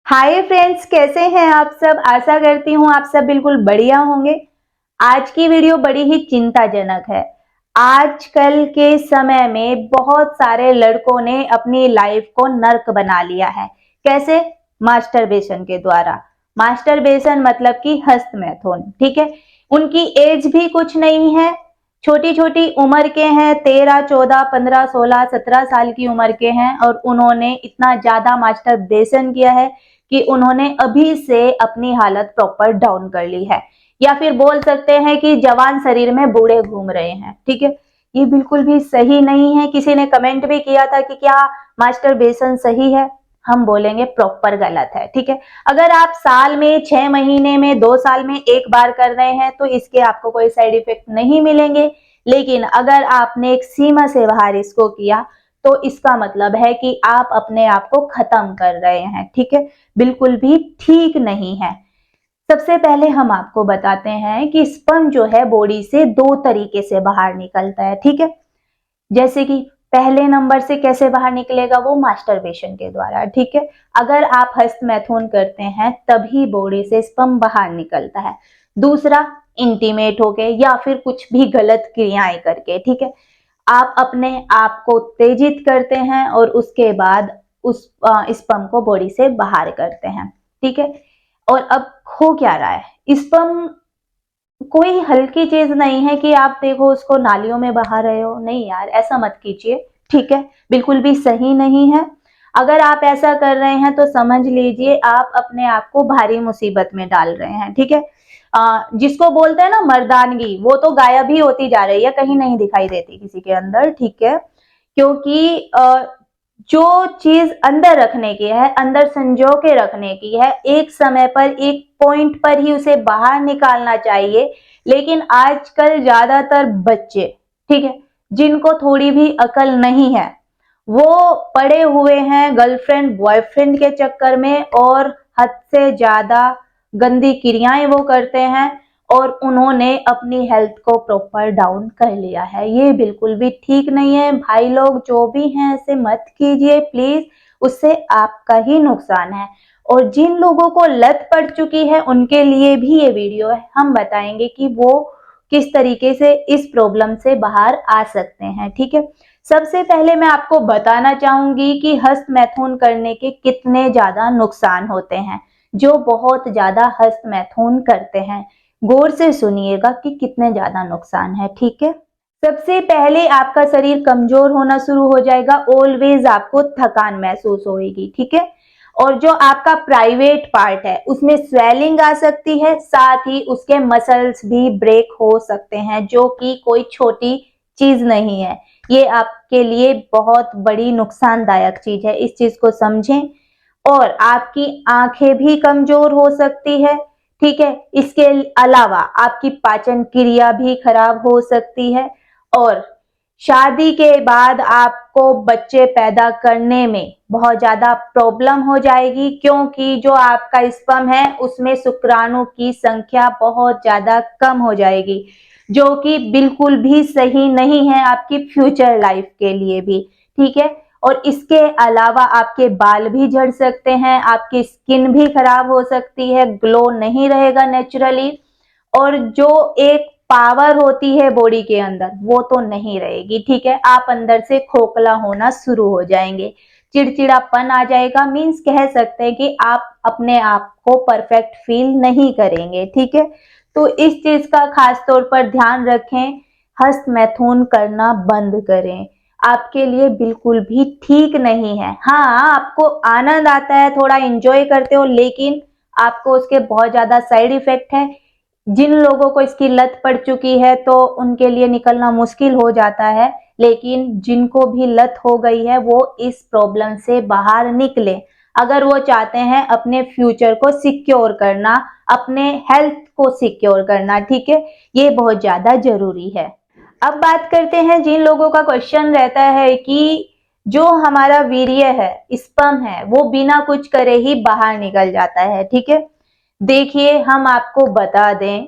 Hi friends, कैसे हैं आप सब। आशा करती हूँ आप सब बिल्कुल बढ़िया होंगे। आज की वीडियो बड़ी ही चिंताजनक है। आजकल के समय में बहुत सारे लड़कों ने अपनी लाइफ को नर्क बना लिया है। कैसे? मास्टरबेशन के द्वारा। मास्टरबेशन मतलब कि हस्तमैथुन, ठीक है। उनकी एज भी कुछ नहीं है, छोटी छोटी उम्र के हैं, 13, 14, 15, 16, 17 साल की उम्र के हैं और उन्होंने इतना ज्यादा मास्टरबेशन किया है कि उन्होंने अभी से अपनी हालत प्रॉपर डाउन कर ली है, या फिर बोल सकते हैं कि जवान शरीर में बूढ़े घूम रहे हैं, ठीक है। ये बिल्कुल भी सही नहीं है। किसी ने कमेंट भी किया था कि क्या मास्टरबेशन सही है। हम बोलेंगे प्रॉपर गलत है, ठीक है। अगर आप साल में 6 महीने में 2 साल में एक बार कर रहे हैं तो इसके आपको कोई साइड इफेक्ट नहीं मिलेंगे। लेकिन अगर आपने एक सीमा से बाहर इसको किया तो इसका मतलब है कि आप अपने आप को खत्म कर रहे हैं, ठीक है। बिल्कुल भी ठीक नहीं है। सबसे पहले हम आपको बताते हैं कि स्पर्म जो है बॉडी से 2 तरीके से बाहर निकलता है, ठीक है। जैसे कि पहले नंबर से कैसे बाहर निकलेगा, वो मास्टरबेशन के द्वारा, ठीक है। अगर आप हस्तमैथुन करते हैं तभी बॉडी से स्पर्म बाहर निकलता है। दूसरा, इंटीमेट होके या फिर कुछ भी गलत क्रियाएं करके, ठीक है। आप अपने आप को उत्तेजित करते हैं और उसके बाद उस स्पर्म को बॉडी से बाहर करते हैं, ठीक है। और अब हो क्या रहा है, स्पर्म कोई हल्की चीज नहीं है कि आप देखो उसको नालियों में बहा रहे हो। नहीं यार, ऐसा मत कीजिए, ठीक है। बिल्कुल भी सही नहीं है। अगर आप ऐसा कर रहे हैं तो समझ लीजिए आप अपने आप को भारी मुसीबत में डाल रहे हैं, ठीक है। जिसको बोलते हैं ना मर्दानगी, वो तो गायब ही होती जा रही है, कहीं नहीं दिखाई देती किसी के अंदर, ठीक है। क्योंकि जो चीज अंदर रखने की है, अंदर संजो के रखने की है, एक समय पर एक पॉइंट पर ही उसे बाहर निकालना चाहिए। लेकिन आजकल ज्यादातर बच्चे, ठीक है, जिनको थोड़ी भी अकल नहीं है, वो पड़े हुए हैं गर्लफ्रेंड बॉयफ्रेंड के चक्कर में और हद से ज्यादा गंदी क्रियाएं वो करते हैं और उन्होंने अपनी हेल्थ को प्रॉपर डाउन कर लिया है। ये बिल्कुल भी ठीक नहीं है। भाई लोग जो भी हैं ऐसे मत कीजिए प्लीज, उससे आपका ही नुकसान है। और जिन लोगों को लत पड़ चुकी है उनके लिए भी ये वीडियो है, हम बताएंगे कि वो किस तरीके से इस प्रॉब्लम से बाहर आ सकते हैं, ठीक है। सबसे पहले मैं आपको बताना चाहूंगी कि हस्तमैथुन करने के कितने ज्यादा नुकसान होते हैं। जो बहुत ज्यादा हस्तमैथुन करते हैं, गौर से सुनिएगा कि कितने ज्यादा नुकसान है, ठीक है। सबसे पहले आपका शरीर कमजोर होना शुरू हो जाएगा, ऑलवेज आपको थकान महसूस होगी, ठीक है। और जो आपका प्राइवेट पार्ट है उसमें स्वेलिंग आ सकती है, साथ ही उसके मसल्स भी ब्रेक हो सकते हैं, जो कि कोई छोटी चीज नहीं है। ये आपके लिए बहुत बड़ी नुकसानदायक चीज है, इस चीज को समझें। और आपकी आंखें भी कमजोर हो सकती है, ठीक है। इसके अलावा आपकी पाचन क्रिया भी खराब हो सकती है और शादी के बाद आपको बच्चे पैदा करने में बहुत ज्यादा प्रॉब्लम हो जाएगी, क्योंकि जो आपका स्पर्म है उसमें शुक्राणु की संख्या बहुत ज्यादा कम हो जाएगी, जो कि बिल्कुल भी सही नहीं है आपकी फ्यूचर लाइफ के लिए भी, ठीक है। और इसके अलावा आपके बाल भी झड़ सकते हैं, आपकी स्किन भी खराब हो सकती है, ग्लो नहीं रहेगा नेचुरली, और जो एक पावर होती है बॉडी के अंदर वो तो नहीं रहेगी, ठीक है। आप अंदर से खोखला होना शुरू हो जाएंगे, चिड़चिड़ापन आ जाएगा, मीन्स कह सकते हैं कि आप अपने आप को परफेक्ट फील नहीं करेंगे, ठीक है। तो इस चीज का खास तौर पर ध्यान रखें, हस्तमैथुन करना बंद करें, आपके लिए बिल्कुल भी ठीक नहीं है। हाँ, आपको आनंद आता है, थोड़ा एंजॉय करते हो, लेकिन आपको उसके बहुत ज्यादा साइड इफेक्ट है। जिन लोगों को इसकी लत पड़ चुकी है तो उनके लिए निकलना मुश्किल हो जाता है, लेकिन जिनको भी लत हो गई है वो इस प्रॉब्लम से बाहर निकले। अगर वो चाहते हैं अपने फ्यूचर को सिक्योर करना, अपने हेल्थ को सिक्योर करना, ठीक है, ये बहुत ज्यादा जरूरी है। अब बात करते हैं जिन लोगों का क्वेश्चन रहता है कि जो हमारा वीर्य है, स्पर्म है, वो बिना कुछ करे ही बाहर निकल जाता है, ठीक है। देखिए, हम आपको बता दें,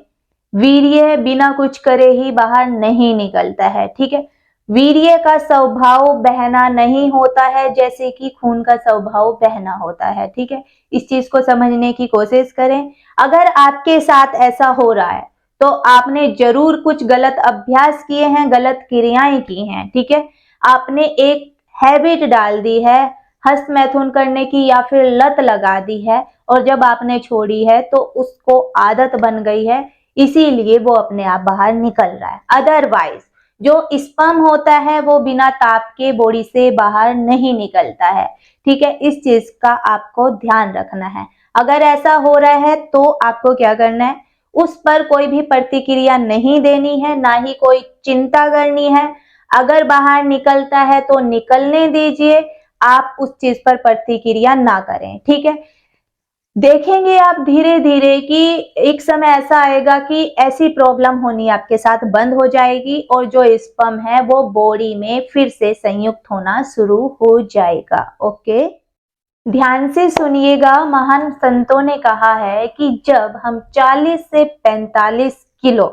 वीर्य बिना कुछ करे ही बाहर नहीं निकलता है, ठीक है। वीर्य का स्वभाव बहना नहीं होता है जैसे कि खून का स्वभाव बहना होता है। ठीक है, इस चीज को समझने की कोशिश करें। अगर आपके साथ ऐसा हो रहा है तो आपने जरूर कुछ गलत अभ्यास किए हैं, गलत क्रियाएं की हैं। ठीक है, आपने एक हैबिट डाल दी है हस्त मैथुन करने की, या फिर लत लगा दी है, और जब आपने छोड़ी है तो उसको आदत बन गई है, इसीलिए वो अपने आप बाहर निकल रहा है। अदरवाइज जो स्पर्म होता है वो बिना ताप के बॉडी से बाहर नहीं निकलता है। ठीक है, इस चीज का आपको ध्यान रखना है। अगर ऐसा हो रहा है तो आपको क्या करना है, उस पर कोई भी प्रतिक्रिया नहीं देनी है, ना ही कोई चिंता करनी है। अगर बाहर निकलता है तो निकलने दीजिए, आप उस चीज पर प्रतिक्रिया ना करें। ठीक है, देखेंगे आप धीरे धीरे कि एक समय ऐसा आएगा कि ऐसी प्रॉब्लम होनी आपके साथ बंद हो जाएगी और जो स्पर्म है वो बॉडी में फिर से संयुक्त होना शुरू हो जाएगा। ओके, ध्यान से सुनिएगा। महान संतों ने कहा है कि जब हम 40 से 45 किलो,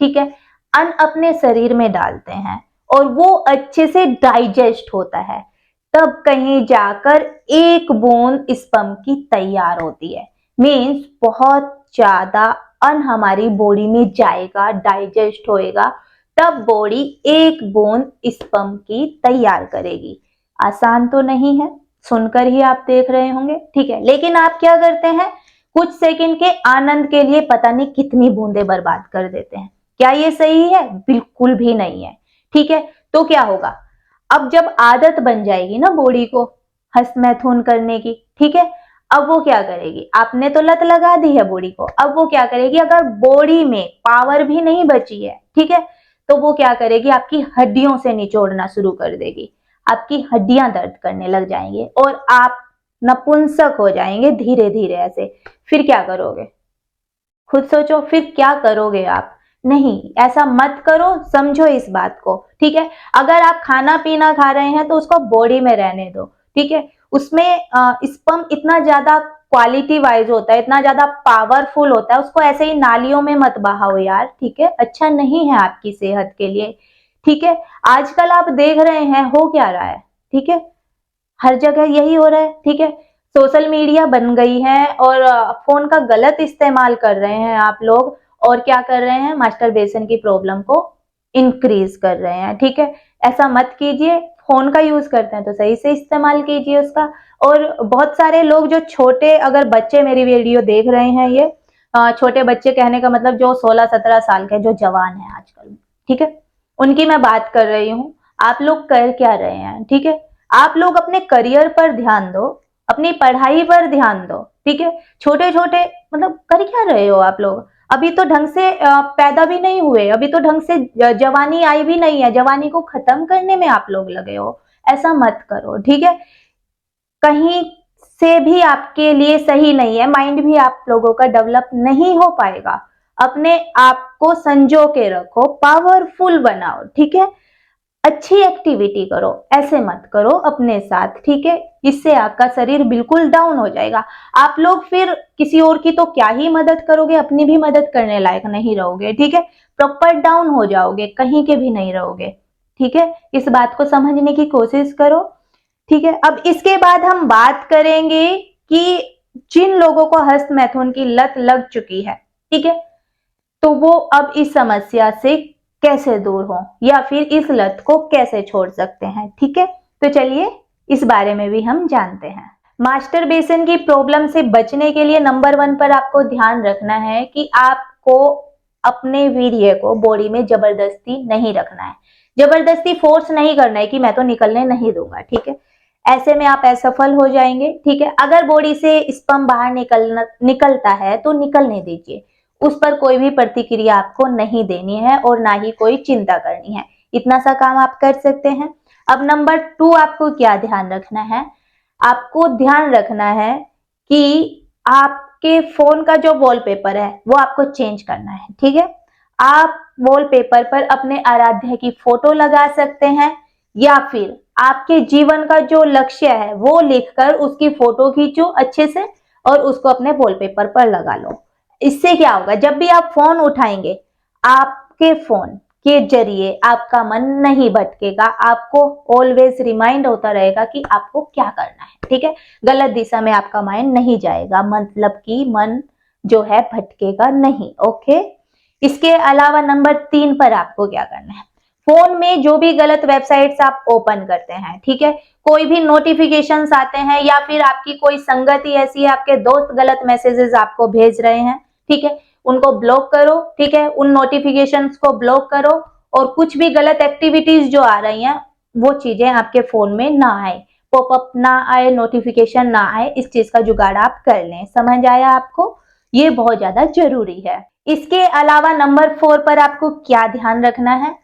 ठीक है, अन्न अपने शरीर में डालते हैं और वो अच्छे से डाइजेस्ट होता है, तब कहीं जाकर एक बूंद स्पर्म की तैयार होती है। मीन्स बहुत ज्यादा अन्न हमारी बॉडी में जाएगा, डाइजेस्ट होएगा, तब बॉडी एक बूंद स्पर्म की तैयार करेगी। आसान तो नहीं है, सुनकर ही आप देख रहे होंगे। ठीक है, लेकिन आप क्या करते हैं, कुछ सेकंड के आनंद के लिए पता नहीं कितनी बूंदें बर्बाद कर देते हैं। क्या ये सही है? बिल्कुल भी नहीं है। ठीक है, तो क्या होगा, अब जब आदत बन जाएगी ना बॉडी को हस्त मैथुन करने की, ठीक है, अब वो क्या करेगी, आपने तो लत लगा दी है बॉडी को, अब वो क्या करेगी, अगर बॉडी में पावर भी नहीं बची है, ठीक है, तो वो क्या करेगी, आपकी हड्डियों से निचोड़ना शुरू कर देगी। आपकी हड्डियां दर्द करने लग जाएंगे और आप नपुंसक हो जाएंगे धीरे धीरे ऐसे। फिर क्या करोगे, खुद सोचो, फिर क्या करोगे आप? नहीं, ऐसा मत करो, समझो इस बात को। ठीक है, अगर आप खाना पीना खा रहे हैं तो उसको बॉडी में रहने दो। ठीक है, उसमें स्पर्म इतना ज्यादा क्वालिटी वाइज होता है, इतना ज्यादा पावरफुल होता है, उसको ऐसे ही नालियों में मत बहाओ यार। ठीक है, अच्छा नहीं है आपकी सेहत के लिए। ठीक है, आजकल आप देख रहे हैं हो क्या रहा है। ठीक है, हर जगह यही हो रहा है। ठीक है, सोशल मीडिया बन गई है और फोन का गलत इस्तेमाल कर रहे हैं आप लोग, और क्या कर रहे हैं, मास्टरबेशन की प्रॉब्लम को इंक्रीज कर रहे हैं। ठीक है, ऐसा मत कीजिए। फोन का यूज करते हैं तो सही से इस्तेमाल कीजिए उसका। और बहुत सारे लोग जो छोटे, अगर बच्चे मेरी वीडियो देख रहे हैं, ये छोटे बच्चे कहने का मतलब जो 16-17 साल के, जो जवान है आजकल, ठीक है, उनकी मैं बात कर रही हूँ। आप लोग कर क्या रहे हैं? ठीक है, आप लोग अपने करियर पर ध्यान दो, अपनी पढ़ाई पर ध्यान दो। ठीक है, छोटे छोटे मतलब कर क्या रहे हो आप लोग? अभी तो ढंग से पैदा भी नहीं हुए, अभी तो ढंग से जवानी आई भी नहीं है, जवानी को खत्म करने में आप लोग लगे हो। ऐसा मत करो। ठीक है, कहीं से भी आपके लिए सही नहीं है, माइंड भी आप लोगों का डेवलप नहीं हो पाएगा। अपने आप को संजो के रखो, पावरफुल बनाओ। ठीक है, अच्छी एक्टिविटी करो, ऐसे मत करो अपने साथ। ठीक है, इससे आपका शरीर बिल्कुल डाउन हो जाएगा। आप लोग फिर किसी और की तो क्या ही मदद करोगे, अपनी भी मदद करने लायक नहीं रहोगे। ठीक है, प्रॉपर डाउन हो जाओगे, कहीं के भी नहीं रहोगे। ठीक है, इस बात को समझने की कोशिश करो। ठीक है, अब इसके बाद हम बात करेंगे कि जिन लोगों को हस्त मैथुन की लत लग चुकी है, ठीक है, तो वो अब इस समस्या से कैसे दूर हो, या फिर इस लत को कैसे छोड़ सकते हैं। ठीक है, तो चलिए इस बारे में भी हम जानते हैं। मास्टरबेशन की प्रॉब्लम से बचने के लिए नंबर 1 पर आपको ध्यान रखना है कि आपको अपने वीर्य को बॉडी में जबरदस्ती नहीं रखना है, जबरदस्ती फोर्स नहीं करना है कि मैं तो निकलने नहीं दूंगा। ठीक है, ऐसे में आप असफल हो जाएंगे। ठीक है, अगर बॉडी से स्पर्म बाहर निकलता है तो निकलने दीजिए, उस पर कोई भी प्रतिक्रिया आपको नहीं देनी है और ना ही कोई चिंता करनी है। इतना सा काम आप कर सकते हैं। अब नंबर 2 आपको क्या ध्यान रखना है, आपको ध्यान रखना है कि आपके फोन का जो वॉलपेपर है वो आपको चेंज करना है। ठीक है, आप वॉलपेपर पर अपने आराध्य की फोटो लगा सकते हैं, या फिर आपके जीवन का जो लक्ष्य है वो लिखकर उसकी फोटो खींचो अच्छे से और उसको अपने वॉलपेपर पर लगा लो। इससे क्या होगा, जब भी आप फोन उठाएंगे, आपके फोन के जरिए आपका मन नहीं भटकेगा, आपको ऑलवेज रिमाइंड होता रहेगा कि आपको क्या करना है, ठीक है। गलत दिशा में आपका माइंड नहीं जाएगा, मतलब कि मन जो है भटकेगा नहीं। ओके, इसके अलावा नंबर 3 पर आपको क्या करना है, फोन में जो भी गलत वेबसाइट्स आप ओपन करते हैं, ठीक है, कोई भी नोटिफिकेशंस आते हैं या फिर आपकी कोई संगति ऐसी है, आपके दोस्त गलत मैसेजेस आपको भेज रहे हैं, ठीक है, उनको ब्लॉक करो, ठीक है, उन नोटिफिकेशंस को ब्लॉक करो और कुछ भी गलत एक्टिविटीज जो आ रही हैं वो चीजें आपके फोन में ना आए, पॉपअप ना आए, नोटिफिकेशन ना आए, इस चीज का जुगाड़ आप कर लें। समझ आया आपको? ये बहुत ज्यादा जरूरी है। इसके अलावा नंबर 4 पर आपको क्या ध्यान रखना है,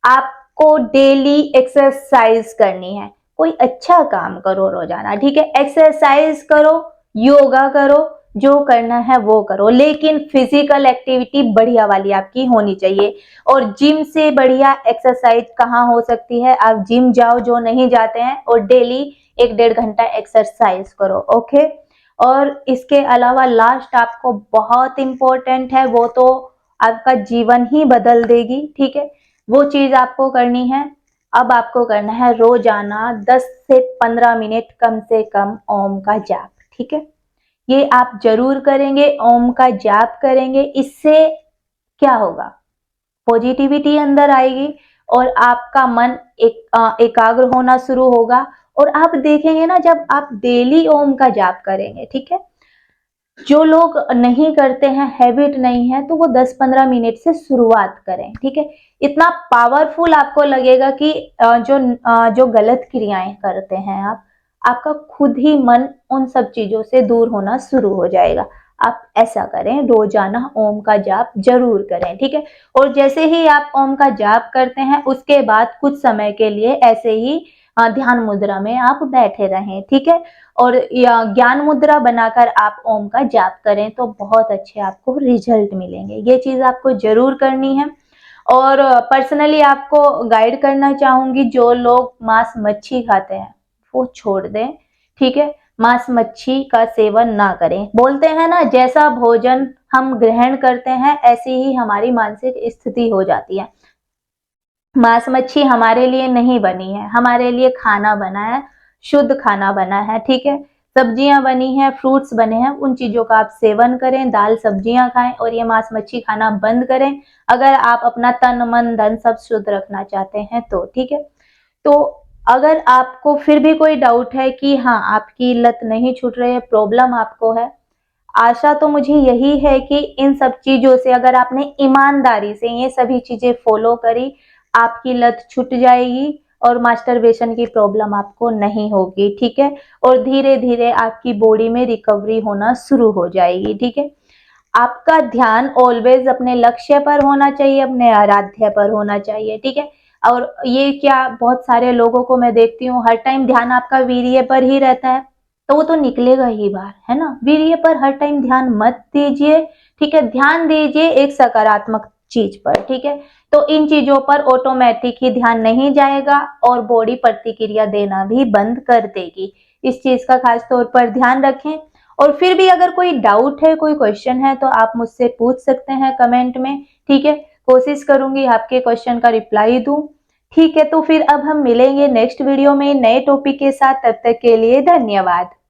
आपको डेली एक्सरसाइज करनी है। कोई अच्छा काम करो रोजाना, ठीक है, एक्सरसाइज करो, योगा करो, जो करना है वो करो, लेकिन फिजिकल एक्टिविटी बढ़िया वाली आपकी होनी चाहिए। और जिम से बढ़िया एक्सरसाइज कहाँ हो सकती है, आप जिम जाओ जो नहीं जाते हैं और डेली 1-1.5 घंटा एक्सरसाइज करो। ओके, और इसके अलावा लास्ट आपको बहुत इंपॉर्टेंट है, वो तो आपका जीवन ही बदल देगी, ठीक है, वो चीज आपको करनी है। अब आपको करना है रोजाना 10 से 15 मिनट कम से कम ओम का जाप, ठीक है, ये आप जरूर करेंगे, ओम का जाप करेंगे, इससे क्या होगा, पॉजिटिविटी अंदर आएगी और आपका मन एकाग्र होना शुरू होगा। और आप देखेंगे ना, जब आप डेली ओम का जाप करेंगे, ठीक है, जो लोग नहीं करते हैं, हैबिट नहीं है, तो वो 10-15 मिनट से शुरुआत करें, ठीक है, इतना पावरफुल आपको लगेगा कि जो गलत क्रियाएं करते हैं आपका खुद ही मन उन सब चीजों से दूर होना शुरू हो जाएगा। आप ऐसा करें, रोजाना ओम का जाप जरूर करें, ठीक है। और जैसे ही आप ओम का जाप करते हैं उसके बाद कुछ समय के लिए ऐसे ही ध्यान मुद्रा में आप बैठे रहें, ठीक है, और ज्ञान मुद्रा बनाकर आप ओम का जाप करें तो बहुत अच्छे आपको रिजल्ट मिलेंगे। ये चीज आपको जरूर करनी है। और पर्सनली आपको गाइड करना चाहूंगी, जो लोग मांस मच्छी खाते हैं वो छोड़ दें, ठीक है, मांस मच्छी का सेवन ना करें। बोलते हैं ना, जैसा भोजन हम ग्रहण करते हैं ऐसी ही हमारी मानसिक स्थिति हो जाती है। मांस मच्छी हमारे लिए नहीं बनी है, हमारे लिए खाना बना है, शुद्ध खाना बना है, ठीक है, सब्जियां बनी है, फ्रूट्स बने हैं, उन चीजों का आप सेवन करें, दाल सब्जियां खाएं और ये मांस मच्छी खाना बंद करें, अगर आप अपना तन मन धन सब शुद्ध रखना चाहते हैं तो, ठीक है। तो अगर आपको फिर भी कोई डाउट है कि हाँ आपकी लत नहीं छूट रही है, प्रॉब्लम आपको है, आशा तो मुझे यही है कि इन सब चीजों से अगर आपने ईमानदारी से ये सभी चीजें फॉलो करी, आपकी लत छूट जाएगी और मास्टरबेशन की प्रॉब्लम आपको नहीं होगी, ठीक है, और धीरे धीरे आपकी बॉडी में रिकवरी होना शुरू हो जाएगी, ठीक है। आपका ध्यान ऑलवेज अपने लक्ष्य पर होना चाहिए, अपने आराध्य पर होना चाहिए, ठीक है। और ये क्या, बहुत सारे लोगों को मैं देखती हूँ हर टाइम ध्यान आपका वीर्य पर ही रहता है, तो वो तो निकलेगा ही बाहर, है ना। वीर्य पर हर टाइम ध्यान मत दीजिए, ठीक है, ध्यान दीजिए एक सकारात्मक चीज पर, ठीक है। तो इन चीजों पर ऑटोमेटिक ही ध्यान नहीं जाएगा और बॉडी प्रतिक्रिया देना भी बंद कर देगी। इस चीज का खास तौर पर ध्यान रखें। और फिर भी अगर कोई डाउट है, कोई क्वेश्चन है, तो आप मुझसे पूछ सकते हैं कमेंट में, ठीक है, कोशिश करूंगी आपके क्वेश्चन का रिप्लाई दूं, ठीक है। तो फिर अब हम मिलेंगे नेक्स्ट वीडियो में नए टॉपिक के साथ, तब तक के लिए धन्यवाद।